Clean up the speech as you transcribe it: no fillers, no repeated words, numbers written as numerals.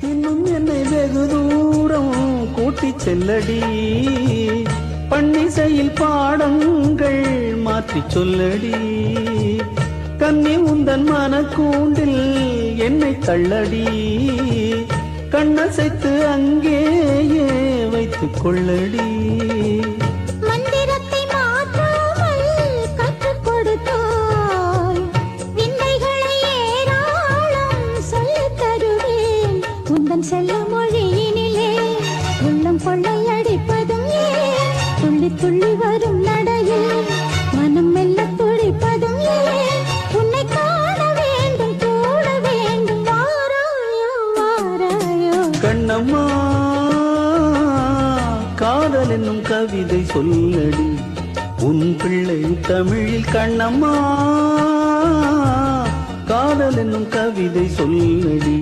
இன்னும் என்னை வெகு தூரம் கூட்டிச் செல்லடி, பன்னிசையில் பாடங்கள் மாற்றிச் சொல்லடி, கன்னி உந்தன் மனக்கூண்டில் என்னை தள்ளடி, கண்ணசைத்து அங்கேயே வைத்துக் கொள்ளடி. மந்திரத்தை மாற்றாமல் கற்றுக் கொடுத்தாய், விந்தைகளை ஏராளம் சொல்லித் தருவேன். உந்தன் செல்ல மொழியினிலே உள்ளம் கொள்ளையடிப்பதும் ஏன், துள்ளி துள்ளி வரும் நடையில் மனம் மெல்ல துடிப்பதும் ஏன், உன்னை காண வேண்டும் கூட வேண்டும். வாராயோ வாராயோ கண்ணம்மா, காதல் என்னும் கவிதை சொல்லடி, உன் பிள்ளை தமிழில். கண்ணம்மா, காதல் என்னும் கவிதை சொல்லடி.